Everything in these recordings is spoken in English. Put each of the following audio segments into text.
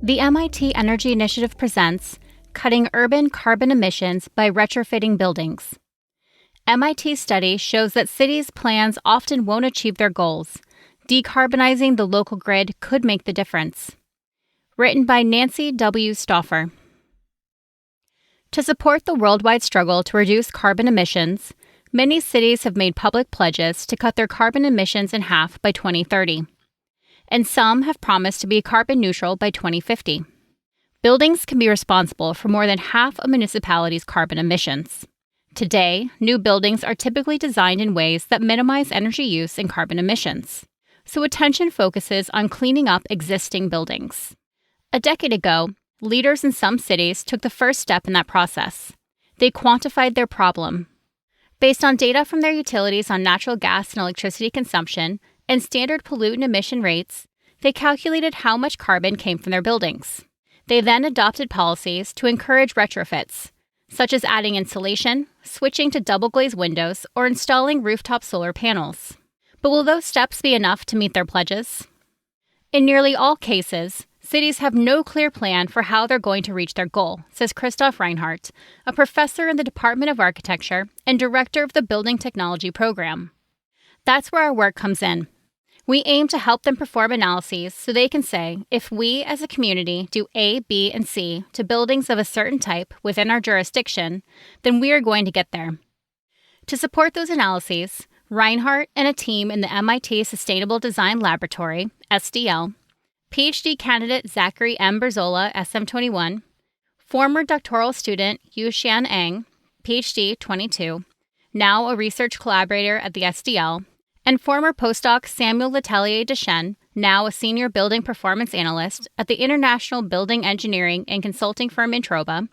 The MIT Energy Initiative presents Cutting Urban Carbon Emissions by Retrofitting Buildings. MIT's study shows that cities' plans often won't achieve their goals. Decarbonizing the local grid could make the difference. Written by Nancy W. Stauffer. To support the worldwide struggle to reduce carbon emissions, many cities have made public pledges to cut their carbon emissions in half by 2030. And some have promised to be carbon neutral by 2050. Buildings can be responsible for more than half a municipality's carbon emissions. Today, new buildings are typically designed in ways that minimize energy use and carbon emissions, so attention focuses on cleaning up existing buildings. A decade ago, leaders in some cities took the first step in that process. They quantified their problem. Based on data from their utilities on natural gas and electricity consumption and standard pollutant emission rates, they calculated how much carbon came from their buildings. They then adopted policies to encourage retrofits, such as adding insulation, switching to double-glazed windows, or installing rooftop solar panels. But will those steps be enough to meet their pledges? In nearly all cases, cities have no clear plan for how they're going to reach their goal, says Christoph Reinhardt, a professor in the Department of Architecture and director of the Building Technology Program. That's where our work comes in. We aim to help them perform analyses so they can say, if we as a community do A, B, and C to buildings of a certain type within our jurisdiction, then we are going to get there. To support those analyses, Reinhardt and a team in the MIT Sustainable Design Laboratory, SDL, PhD candidate Zachary M. Berzola, SM21, former doctoral student Yuxian Ang, PhD 22, now a research collaborator at the SDL, and former postdoc Samuel Letellier Deschênes, now a senior building performance analyst at the international building engineering and consulting firm Introba,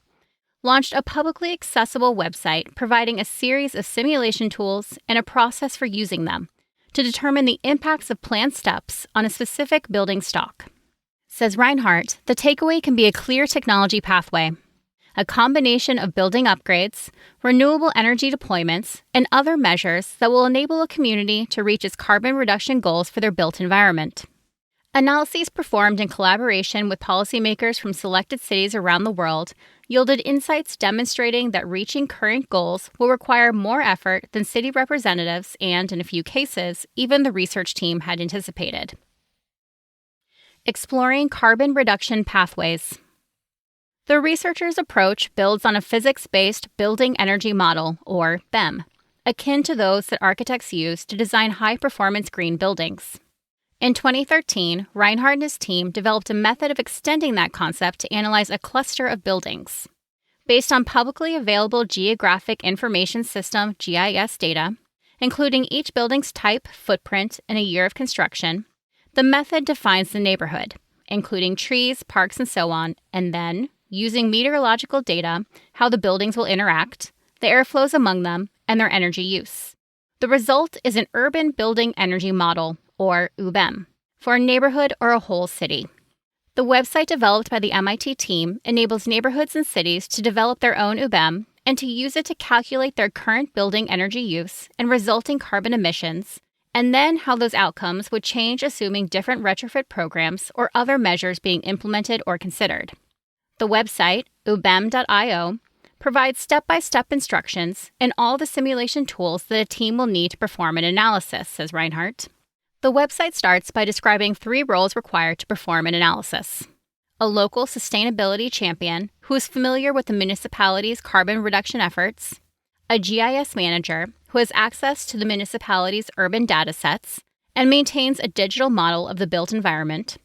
launched a publicly accessible website providing a series of simulation tools and a process for using them to determine the impacts of planned steps on a specific building stock. Says Reinhardt, the takeaway can be a clear technology pathway, a combination of building upgrades, renewable energy deployments, and other measures that will enable a community to reach its carbon reduction goals for their built environment. Analyses performed in collaboration with policymakers from selected cities around the world yielded insights demonstrating that reaching current goals will require more effort than city representatives and, in a few cases, even the research team had anticipated. Exploring carbon reduction pathways. The researchers' approach builds on a physics-based building energy model, or BEM, akin to those that architects use to design high-performance green buildings. In 2013, Reinhardt and his team developed a method of extending that concept to analyze a cluster of buildings. Based on publicly available Geographic Information System (GIS) data, including each building's type, footprint, and a year of construction, the method defines the neighborhood, including trees, parks, and so on, and then, using meteorological data, how the buildings will interact, the airflows among them, and their energy use. The result is an urban building energy model, or UBEM, for a neighborhood or a whole city. The website developed by the MIT team enables neighborhoods and cities to develop their own UBEM and to use it to calculate their current building energy use and resulting carbon emissions, and then how those outcomes would change assuming different retrofit programs or other measures being implemented or considered. The website, ubem.io, provides step-by-step instructions and all the simulation tools that a team will need to perform an analysis, says Reinhardt. The website starts by describing 3 roles required to perform an analysis. A local sustainability champion who is familiar with the municipality's carbon reduction efforts, a GIS manager who has access to the municipality's urban data sets and maintains a digital model of the built environment,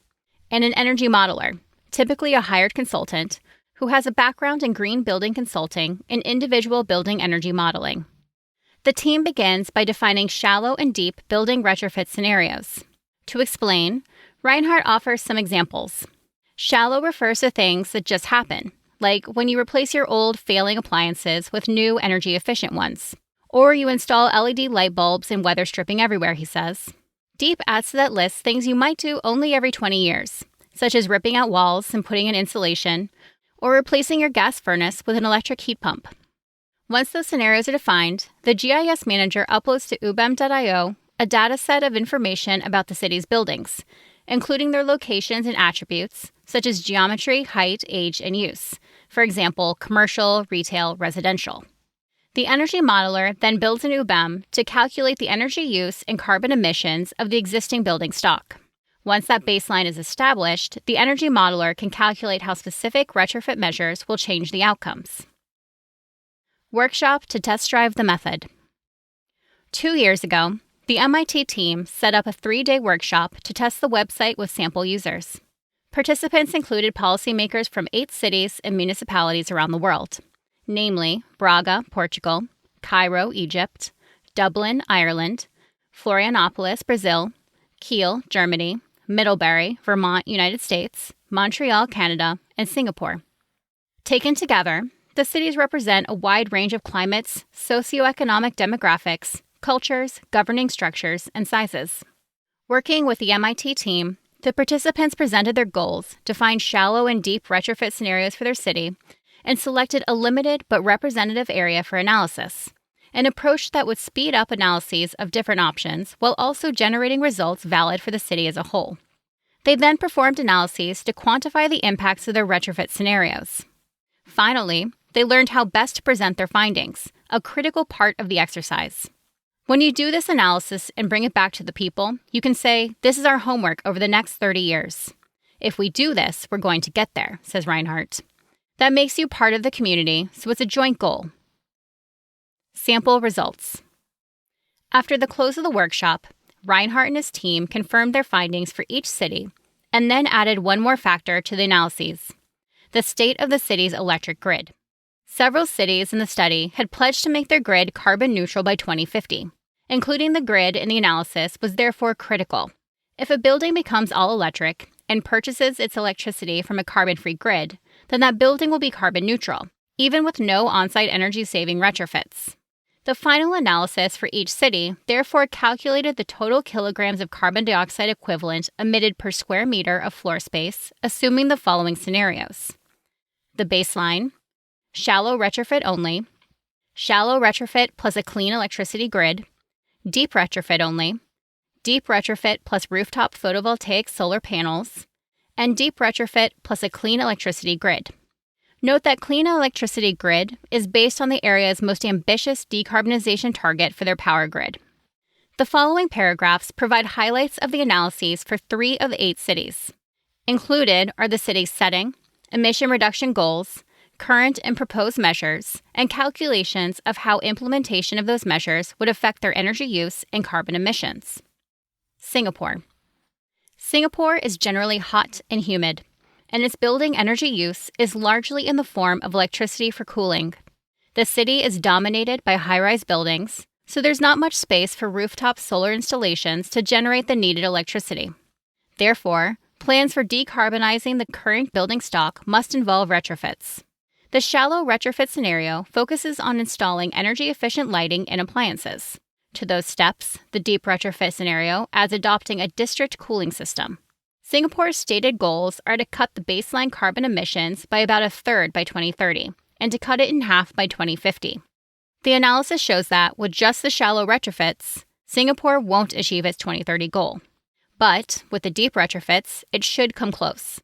and an energy modeler, typically a hired consultant, who has a background in green building consulting and individual building energy modeling. The team begins by defining shallow and deep building retrofit scenarios. To explain, Reinhardt offers some examples. Shallow refers to things that just happen, like when you replace your old failing appliances with new energy-efficient ones, or you install LED light bulbs and weather stripping everywhere, he says. Deep adds to that list things you might do only every 20 years, such as ripping out walls and putting in insulation, or replacing your gas furnace with an electric heat pump. Once those scenarios are defined, the GIS manager uploads to ubem.io a data set of information about the city's buildings, including their locations and attributes, such as geometry, height, age, and use. For example, commercial, retail, residential. The energy modeler then builds a new BEM to calculate the energy use and carbon emissions of the existing building stock. Once that baseline is established, the energy modeler can calculate how specific retrofit measures will change the outcomes. Workshop to test drive the method. 2 years ago, the MIT team set up a 3-day workshop to test the website with sample users. Participants included policymakers from 8 cities and municipalities around the world, namely Braga, Portugal, Cairo, Egypt, Dublin, Ireland, Florianopolis, Brazil, Kiel, Germany, Middlebury, Vermont, United States, Montreal, Canada, and Singapore. Taken together, the cities represent a wide range of climates, socioeconomic demographics, cultures, governing structures, and sizes. Working with the MIT team, the participants presented their goals, defined shallow and deep retrofit scenarios for their city, and selected a limited but representative area for analysis, an approach that would speed up analyses of different options while also generating results valid for the city as a whole. They then performed analyses to quantify the impacts of their retrofit scenarios. Finally, they learned how best to present their findings, a critical part of the exercise. When you do this analysis and bring it back to the people, you can say, "This is our homework over the next 30 years. If we do this, we're going to get there," says Reinhardt. That makes you part of the community, so it's a joint goal. Sample results. After the close of the workshop, Reinhardt and his team confirmed their findings for each city and then added one more factor to the analyses: the state of the city's electric grid. Several cities in the study had pledged to make their grid carbon neutral by 2050. Including the grid in the analysis was therefore critical. If a building becomes all electric and purchases its electricity from a carbon-free grid, then that building will be carbon neutral, even with no on-site energy-saving retrofits. The final analysis for each city therefore calculated the total kilograms of carbon dioxide equivalent emitted per square meter of floor space, assuming the following scenarios: the baseline, shallow retrofit only, shallow retrofit plus a clean electricity grid, deep retrofit only, deep retrofit plus rooftop photovoltaic solar panels, and deep retrofit plus a clean electricity grid. Note that clean electricity grid is based on the area's most ambitious decarbonization target for their power grid. The following paragraphs provide highlights of the analyses for 3 of the 8 cities. Included are the city's setting, emission reduction goals, current and proposed measures, and calculations of how implementation of those measures would affect their energy use and carbon emissions. Singapore. Singapore is generally hot and humid, and its building energy use is largely in the form of electricity for cooling. The city is dominated by high-rise buildings, so there's not much space for rooftop solar installations to generate the needed electricity. Therefore, plans for decarbonizing the current building stock must involve retrofits. The shallow retrofit scenario focuses on installing energy-efficient lighting and appliances. To those steps, the deep retrofit scenario adds adopting a district cooling system. Singapore's stated goals are to cut the baseline carbon emissions by about a third by 2030 and to cut it in half by 2050. The analysis shows that, with just the shallow retrofits, Singapore won't achieve its 2030 goal. But, with the deep retrofits, it should come close.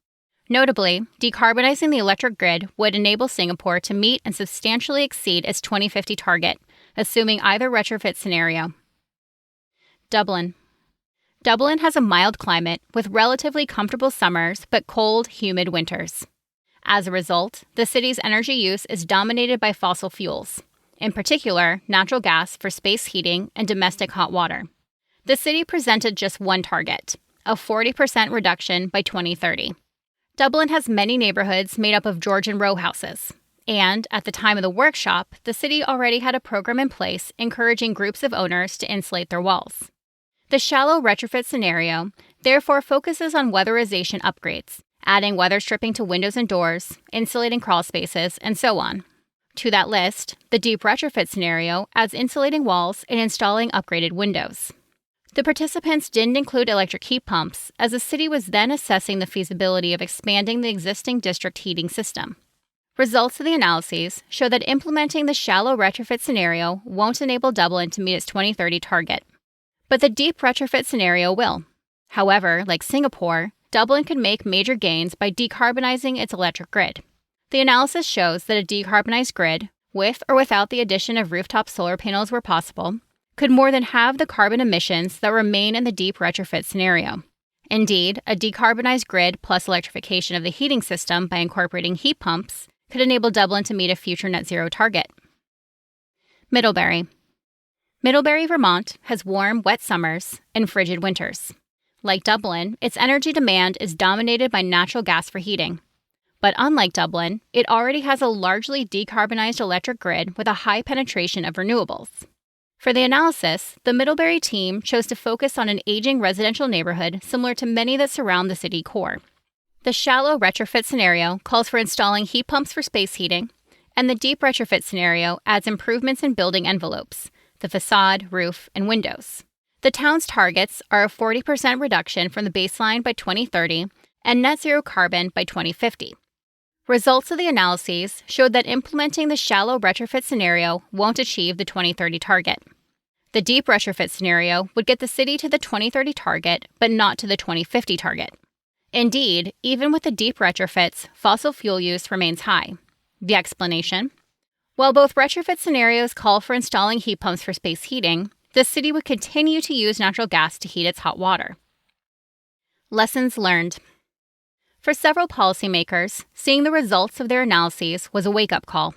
Notably, decarbonizing the electric grid would enable Singapore to meet and substantially exceed its 2050 target, assuming either retrofit scenario. Dublin. Dublin has a mild climate with relatively comfortable summers but cold, humid winters. As a result, the city's energy use is dominated by fossil fuels, in particular, natural gas for space heating and domestic hot water. The city presented just one target, a 40% reduction by 2030. Dublin has many neighborhoods made up of Georgian row houses, and at the time of the workshop, the city already had a program in place encouraging groups of owners to insulate their walls. The shallow retrofit scenario therefore focuses on weatherization upgrades, adding weather stripping to windows and doors, insulating crawl spaces, and so on. To that list, the deep retrofit scenario adds insulating walls and installing upgraded windows. The participants didn't include electric heat pumps, as the city was then assessing the feasibility of expanding the existing district heating system. Results of the analyses show that implementing the shallow retrofit scenario won't enable Dublin to meet its 2030 target. But the deep retrofit scenario will. However, like Singapore, Dublin could make major gains by decarbonizing its electric grid. The analysis shows that a decarbonized grid, with or without the addition of rooftop solar panels where possible, could more than halve the carbon emissions that remain in the deep retrofit scenario. Indeed, a decarbonized grid plus electrification of the heating system by incorporating heat pumps could enable Dublin to meet a future net zero target. Middlebury. Middlebury, Vermont has warm, wet summers and frigid winters. Like Dublin, its energy demand is dominated by natural gas for heating. But unlike Dublin, it already has a largely decarbonized electric grid with a high penetration of renewables. For the analysis, the Middlebury team chose to focus on an aging residential neighborhood similar to many that surround the city core. The shallow retrofit scenario calls for installing heat pumps for space heating, and the deep retrofit scenario adds improvements in building envelopes, the facade, roof, and windows. The town's targets are a 40% reduction from the baseline by 2030 and net zero carbon by 2050. Results of the analyses showed that implementing the shallow retrofit scenario won't achieve the 2030 target. The deep retrofit scenario would get the city to the 2030 target, but not to the 2050 target. Indeed, even with the deep retrofits, fossil fuel use remains high. The explanation? While both retrofit scenarios call for installing heat pumps for space heating, the city would continue to use natural gas to heat its hot water. Lessons learned. For several policymakers, seeing the results of their analyses was a wake-up call.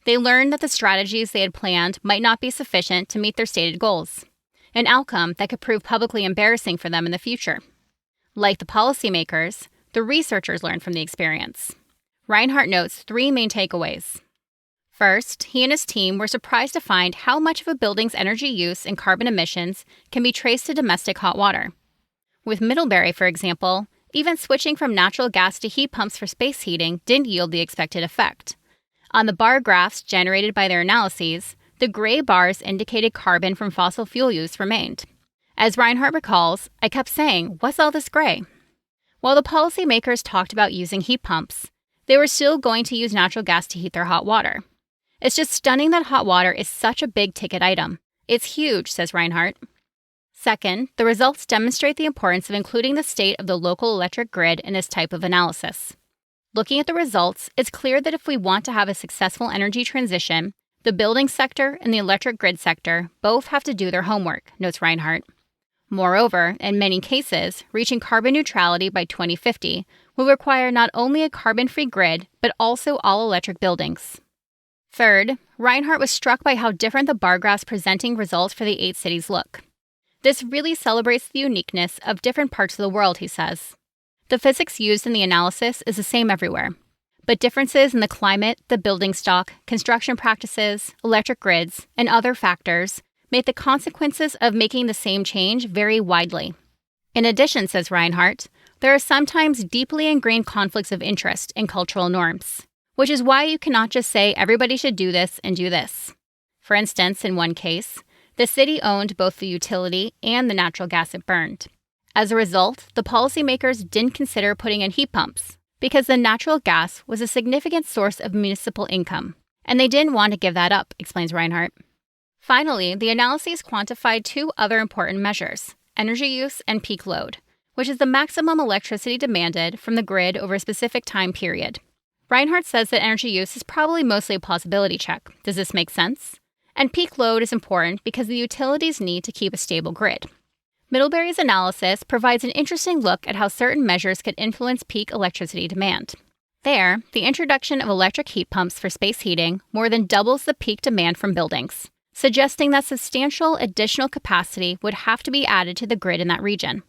They learned that the strategies they had planned might not be sufficient to meet their stated goals, an outcome that could prove publicly embarrassing for them in the future. Like the policymakers, the researchers learned from the experience. Reinhardt notes 3 main takeaways. First, he and his team were surprised to find how much of a building's energy use and carbon emissions can be traced to domestic hot water. With Middlebury, for example, even switching from natural gas to heat pumps for space heating didn't yield the expected effect. On the bar graphs generated by their analyses, the gray bars indicated carbon from fossil fuel use remained. As Reinhardt recalls, I kept saying, "What's all this gray?" While the policymakers talked about using heat pumps, they were still going to use natural gas to heat their hot water. It's just stunning that hot water is such a big-ticket item. It's huge, says Reinhardt. Second, the results demonstrate the importance of including the state of the local electric grid in this type of analysis. Looking at the results, it's clear that if we want to have a successful energy transition, the building sector and the electric grid sector both have to do their homework, notes Reinhardt. Moreover, in many cases, reaching carbon neutrality by 2050 will require not only a carbon-free grid, but also all electric buildings. Third, Reinhardt was struck by how different the bar graphs presenting results for the 8 cities look. This really celebrates the uniqueness of different parts of the world, he says. The physics used in the analysis is the same everywhere, but differences in the climate, the building stock, construction practices, electric grids, and other factors make the consequences of making the same change vary widely. In addition, says Reinhardt, there are sometimes deeply ingrained conflicts of interest in cultural norms, which is why you cannot just say everybody should do this and do this. For instance, in one case, the city owned both the utility and the natural gas it burned. As a result, the policymakers didn't consider putting in heat pumps because the natural gas was a significant source of municipal income, and they didn't want to give that up, explains Reinhardt. Finally, the analyses quantified 2 other important measures, energy use and peak load, which is the maximum electricity demanded from the grid over a specific time period. Reinhardt says that energy use is probably mostly a plausibility check. Does this make sense? And peak load is important because the utilities need to keep a stable grid. Middlebury's analysis provides an interesting look at how certain measures could influence peak electricity demand. There, the introduction of electric heat pumps for space heating more than doubles the peak demand from buildings, suggesting that substantial additional capacity would have to be added to the grid in that region.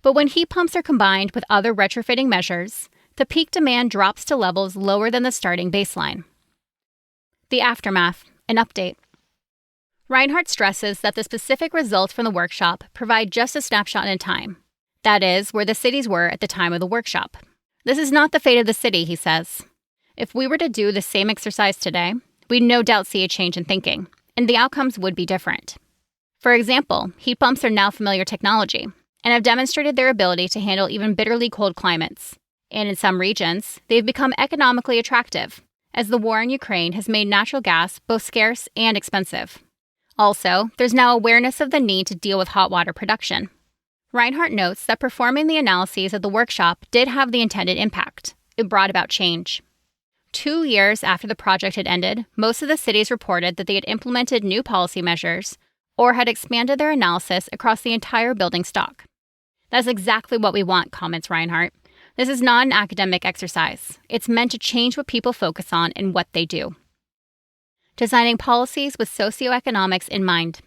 But when heat pumps are combined with other retrofitting measures, the peak demand drops to levels lower than the starting baseline. The aftermath, an update. Reinhardt stresses that the specific results from the workshop provide just a snapshot in time. That is, where the cities were at the time of the workshop. This is not the fate of the city, he says. If we were to do the same exercise today, we'd no doubt see a change in thinking, and the outcomes would be different. For example, heat pumps are now familiar technology and have demonstrated their ability to handle even bitterly cold climates. And in some regions, they've become economically attractive, as the war in Ukraine has made natural gas both scarce and expensive. Also, there's now awareness of the need to deal with hot water production. Reinhardt notes that performing the analyses at the workshop did have the intended impact. It brought about change. 2 years after the project had ended, most of the cities reported that they had implemented new policy measures or had expanded their analysis across the entire building stock. That's exactly what we want, comments Reinhardt. This is not an academic exercise. It's meant to change what people focus on and what they do. Designing policies with socioeconomics in mind.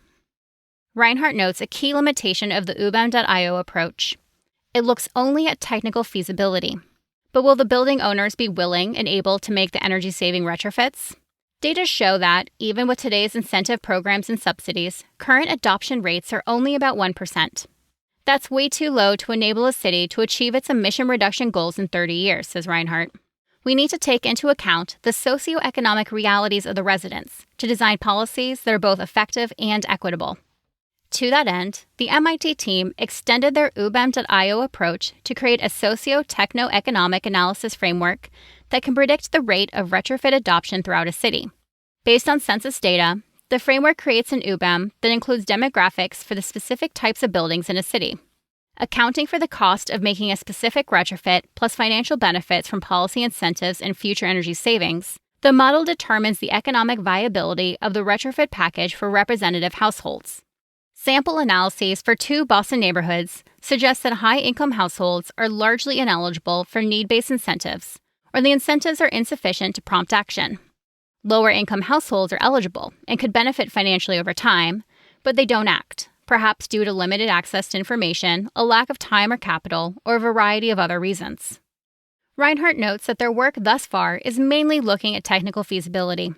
Reinhardt notes a key limitation of the UBAM.io approach. It looks only at technical feasibility. But will the building owners be willing and able to make the energy-saving retrofits? Data show that, even with today's incentive programs and subsidies, current adoption rates are only about 1%. That's way too low to enable a city to achieve its emission reduction goals in 30 years, says Reinhardt. We need to take into account the socioeconomic realities of the residents to design policies that are both effective and equitable. To that end, the MIT team extended their UBAM.io approach to create a socio-techno-economic analysis framework that can predict the rate of retrofit adoption throughout a city. Based on census data, the framework creates an UBAM that includes demographics for the specific types of buildings in a city. Accounting for the cost of making a specific retrofit plus financial benefits from policy incentives and future energy savings, the model determines the economic viability of the retrofit package for representative households. Sample analyses for 2 Boston neighborhoods suggest that high-income households are largely ineligible for need-based incentives, or the incentives are insufficient to prompt action. Lower-income households are eligible and could benefit financially over time, but they don't act, perhaps due to limited access to information, a lack of time or capital, or a variety of other reasons. Reinhardt notes that their work thus far is mainly looking at technical feasibility.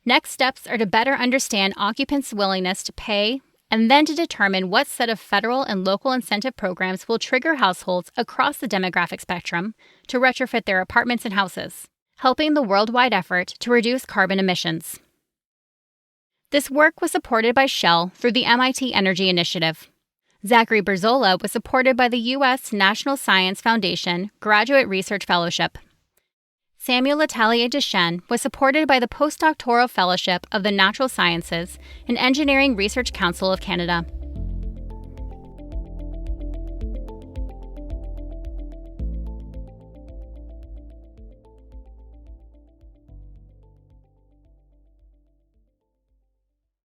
Next steps are to better understand occupants' willingness to pay, and then to determine what set of federal and local incentive programs will trigger households across the demographic spectrum to retrofit their apartments and houses, helping the worldwide effort to reduce carbon emissions. This work was supported by Shell through the MIT Energy Initiative. Zachary Berzola was supported by the U.S. National Science Foundation Graduate Research Fellowship. Samuel Letellier Deschênes was supported by the Postdoctoral Fellowship of the Natural Sciences and Engineering Research Council of Canada.